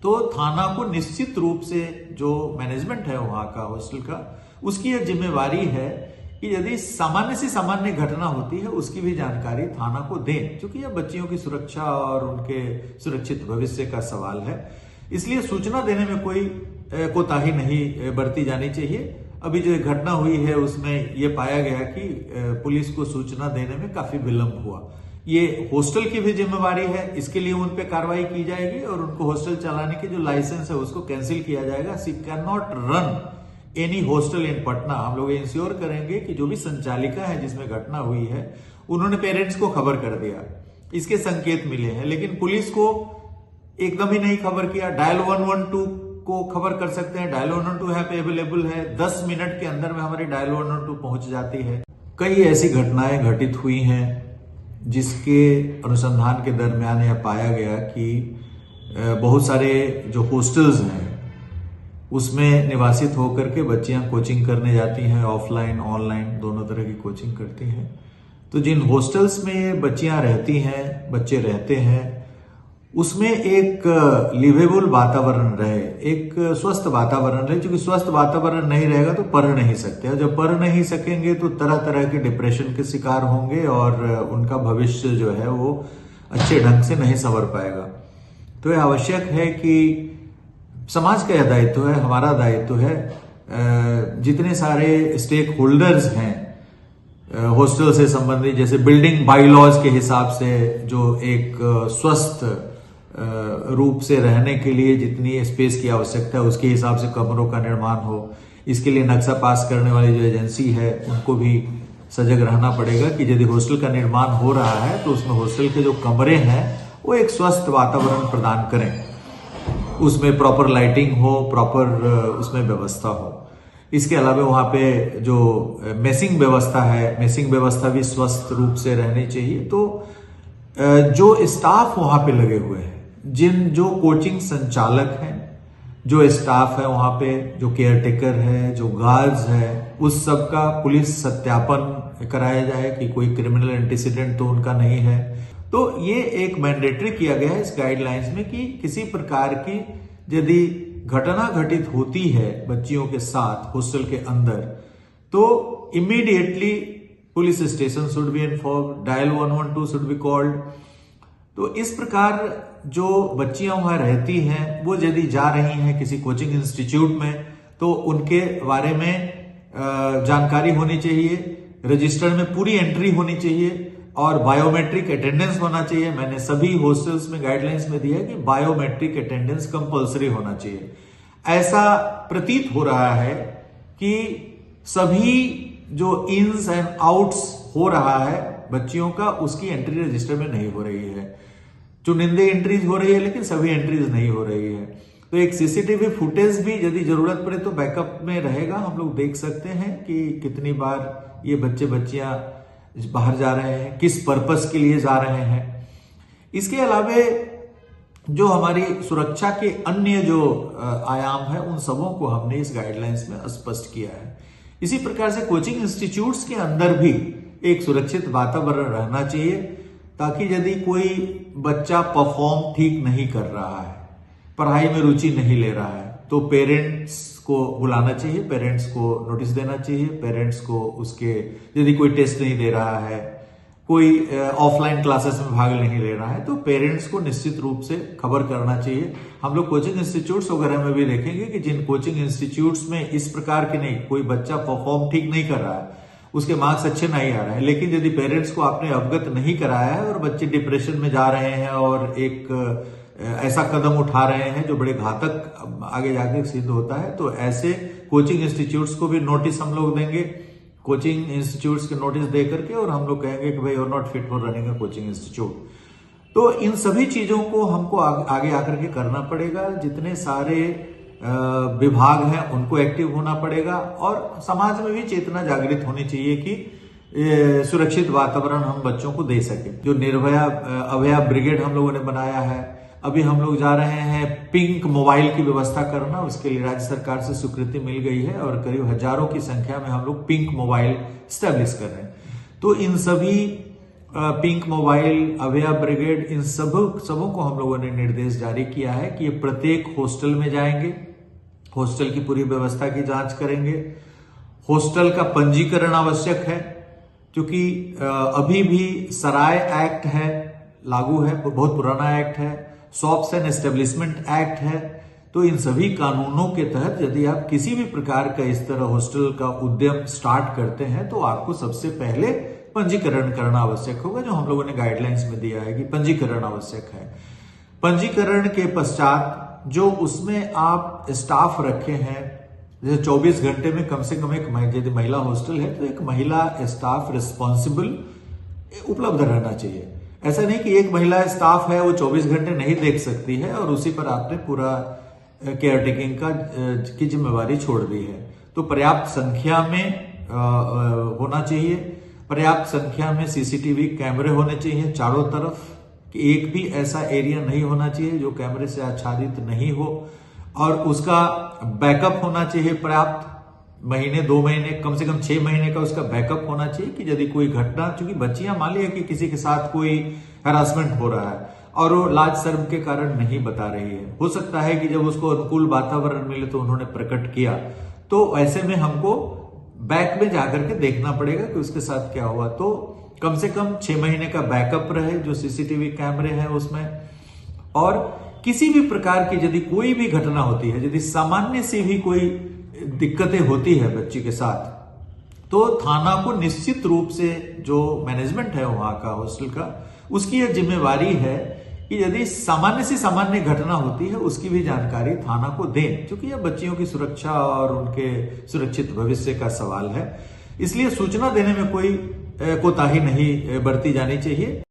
तो थाना को निश्चित रूप से जो मैनेजमेंट है वहां का हॉस्टल का, उसकी यह जिम्मेवारी है कि यदि सामान्य से सामान्य घटना होती है उसकी भी जानकारी थाना को दें, क्योंकि यह बच्चियों की सुरक्षा और उनके सुरक्षित भविष्य का सवाल है। इसलिए सूचना देने में कोई कोताही नहीं बरती जानी चाहिए। अभी जो घटना हुई है उसमें यह पाया गया कि पुलिस को सूचना देने में काफी विलंब हुआ। ये हॉस्टल की भी जिम्मेवारी है, इसके लिए उन पे कार्रवाई की जाएगी और उनको हॉस्टल चलाने के जो लाइसेंस है उसको कैंसिल किया जाएगा। She can not run any hostel in Patna. हम लोग इंश्योर करेंगे कि जो भी संचालिका है जिसमें घटना हुई है उन्होंने पेरेंट्स को खबर कर दिया, इसके संकेत मिले हैं, लेकिन पुलिस को एकदम ही नहीं खबर किया। डायल 112 को खबर कर सकते हैं, डायल 112 यहाँ पे अवेलेबल है, 10 मिनट के अंदर में हमारी डायल 112 पहुंच जाती है। कई ऐसी घटनाएं घटित हुई हैं जिसके अनुसंधान के दरमियान यह पाया गया कि बहुत सारे जो हॉस्टल्स हैं उसमें निवासित होकर के बच्चियां कोचिंग करने जाती हैं, ऑफलाइन ऑनलाइन दोनों तरह की कोचिंग करती हैं। तो जिन हॉस्टल्स में बच्चियां रहती हैं, बच्चे रहते हैं, उसमें एक लिवेबल वातावरण रहे, एक स्वस्थ वातावरण रहे। क्योंकि स्वस्थ वातावरण नहीं रहेगा तो पढ़ नहीं सकते, और जब पढ़ नहीं सकेंगे तो तरह तरह के डिप्रेशन के शिकार होंगे और उनका भविष्य जो है वो अच्छे ढंग से नहीं संवर पाएगा। तो यह आवश्यक है कि समाज का यह दायित्व है, हमारा दायित्व है, जितने सारे स्टेक होल्डर्स हैं हॉस्टल से संबंधित, जैसे बिल्डिंग बाईलॉज के हिसाब से जो एक स्वस्थ रूप से रहने के लिए जितनी स्पेस की आवश्यकता है उसके हिसाब से कमरों का निर्माण हो। इसके लिए नक्शा पास करने वाली जो एजेंसी है उनको भी सजग रहना पड़ेगा कि यदि हॉस्टल का निर्माण हो रहा है तो उसमें हॉस्टल के जो कमरे हैं वो एक स्वस्थ वातावरण प्रदान करें, उसमें प्रॉपर लाइटिंग हो, प्रॉपर उसमें व्यवस्था हो। इसके अलावा वहां पे जो मेसिंग व्यवस्था है, मेसिंग व्यवस्था भी स्वस्थ रूप से रहनी चाहिए। तो जो स्टाफ वहां पे लगे हुए हैं, जो कोचिंग संचालक हैं, जो स्टाफ है वहां पे, जो केयर टेकर है, जो गार्ड्स है, उस सब का पुलिस सत्यापन कराया जाए कि कोई क्रिमिनल एंटीसीडेंट तो उनका नहीं है। तो ये एक मैंडेटरी किया गया है इस गाइडलाइंस में कि किसी प्रकार की यदि घटना घटित होती है बच्चियों के साथ हॉस्टल के अंदर तो immediately police station should be informed, dial 112 should be called. तो इस प्रकार जो बच्चियां वहां रहती हैं वो यदि जा रही हैं किसी कोचिंग इंस्टीट्यूट में तो उनके बारे में जानकारी होनी चाहिए, रजिस्टर में पूरी एंट्री होनी चाहिए और बायोमेट्रिक अटेंडेंस होना चाहिए। मैंने सभी हॉस्टल्स में गाइडलाइंस में दिया है कि बायोमेट्रिक अटेंडेंस कंपलसरी होना चाहिए। ऐसा प्रतीत हो रहा है कि सभी जो इन्स एंड आउट्स हो रहा है बच्चियों का, उसकी एंट्री रजिस्टर में नहीं हो रही है। चुनिंदे एंट्रीज हो रही है लेकिन सभी एंट्रीज नहीं हो रही है। तो एक सीसीटीवी फुटेज भी यदि जरूरत पड़े तो बैकअप में रहेगा, हम लोग देख सकते हैं कि कितनी बार ये बच्चियां बाहर जा रहे हैं, किस पर्पस के लिए जा रहे हैं। इसके अलावा जो हमारी सुरक्षा के अन्य जो आयाम है उन सबों को हमने इस गाइडलाइंस में स्पष्ट किया है। इसी प्रकार से कोचिंग इंस्टीट्यूट्स के अंदर भी एक सुरक्षित वातावरण रहना चाहिए ताकि यदि कोई बच्चा परफॉर्म ठीक नहीं कर रहा है, पढ़ाई में रुचि नहीं ले रहा है, तो पेरेंट्स को बुलाना चाहिए, पेरेंट्स को नोटिस देना चाहिए, पेरेंट्स को उसके यदि कोई टेस्ट नहीं दे रहा है, कोई ऑफलाइन क्लासेस में भाग नहीं ले रहा है तो पेरेंट्स को निश्चित रूप से खबर करना चाहिए। हम लोग कोचिंग इंस्टीट्यूट्स वगैरह में भी देखेंगे कि जिन कोचिंग इंस्टीट्यूट्स में इस प्रकार के नहीं, कोई बच्चा परफॉर्म ठीक नहीं कर रहा है, उसके मार्क्स अच्छे नहीं आ रहे हैं, लेकिन यदि पेरेंट्स को आपने अवगत नहीं कराया है और बच्चे डिप्रेशन में जा रहे हैं और एक ऐसा कदम उठा रहे हैं जो बड़े घातक आगे जाके सिद्ध होता है, तो ऐसे कोचिंग इंस्टीट्यूट्स को भी नोटिस हम लोग देंगे, कोचिंग इंस्टीट्यूट्स के नोटिस दे करके, और हम लोग कहेंगे कि भाई you are not fit for running a coaching institute. तो इन सभी चीजों को हमको आगे आकर के करना पड़ेगा। जितने सारे विभाग हैं उनको एक्टिव होना पड़ेगा और समाज में भी चेतना जागृत होनी चाहिए कि सुरक्षित वातावरण हम बच्चों को दे सके। जो निर्भया अभया ब्रिगेड हम लोगों ने बनाया है, अभी हम लोग जा रहे हैं पिंक मोबाइल की व्यवस्था करना, उसके लिए राज्य सरकार से स्वीकृति मिल गई है और करीब हजारों की संख्या में हम लोग पिंक मोबाइल स्टैब्लिश कर रहे हैं। तो इन सभी पिंक मोबाइल, अभया ब्रिगेड, इन सबों को हम लोगों ने निर्देश जारी किया है कि ये प्रत्येक हॉस्टल में जाएंगे, हॉस्टल की पूरी व्यवस्था की जांच करेंगे। हॉस्टल का पंजीकरण आवश्यक है, क्योंकि अभी भी सराय एक्ट है, लागू है, बहुत पुराना एक्ट है, शॉप्स एंड एस्टेब्लिशमेंट एक्ट है। तो इन सभी कानूनों के तहत यदि आप किसी भी प्रकार का इस तरह हॉस्टल का उद्यम स्टार्ट करते हैं तो आपको सबसे पहले पंजीकरण करना आवश्यक होगा, जो हम लोगों ने गाइडलाइंस में दिया है कि पंजीकरण आवश्यक है। पंजीकरण के पश्चात जो उसमें आप स्टाफ रखे हैं, जैसे 24 घंटे में कम से कम एक यदि महिला हॉस्टल है तो एक महिला स्टाफ रिस्पॉन्सिबल उपलब्ध रहना चाहिए। ऐसा नहीं कि एक महिला स्टाफ है वो 24 घंटे नहीं देख सकती है और उसी पर आपने पूरा केयर टेकिंग की जिम्मेवारी छोड़ दी है। तो पर्याप्त संख्या में होना चाहिए, पर्याप्त संख्या में सीसीटीवी कैमरे होने चाहिए चारों तरफ, कि एक भी ऐसा एरिया नहीं होना चाहिए जो कैमरे से आच्छादित नहीं हो, और उसका बैकअप होना चाहिए पर्याप्त, महीने 2 महीने कम से कम 6 महीने का उसका बैकअप होना चाहिए कि यदि कोई घटना, चूंकि बच्चियां मान लिया कि किसी के साथ कोई हैरासमेंट हो रहा है और वो लाज शर्म के कारण नहीं बता रही है, हो सकता है कि जब उसको अनुकूल वातावरण मिले तो उन्होंने प्रकट किया, तो ऐसे में हमको बैक में जाकर के देखना पड़ेगा कि उसके साथ क्या हुआ। तो कम से कम 6 महीने का बैकअप रहे जो सीसीटीवी कैमरे हैं उसमें। और किसी भी प्रकार की यदि कोई भी घटना होती है, यदि सामान्य सी भी कोई दिक्कतें होती है बच्ची के साथ, तो थाना को निश्चित रूप से जो मैनेजमेंट है वहां का हॉस्टल का, उसकी यह जिम्मेवारी है कि यदि सामान्य से सामान्य घटना होती है उसकी भी जानकारी थाना को दें, क्योंकि यह बच्चियों की सुरक्षा और उनके सुरक्षित भविष्य का सवाल है। इसलिए सूचना देने में कोई कोताही नहीं बरती जानी चाहिए।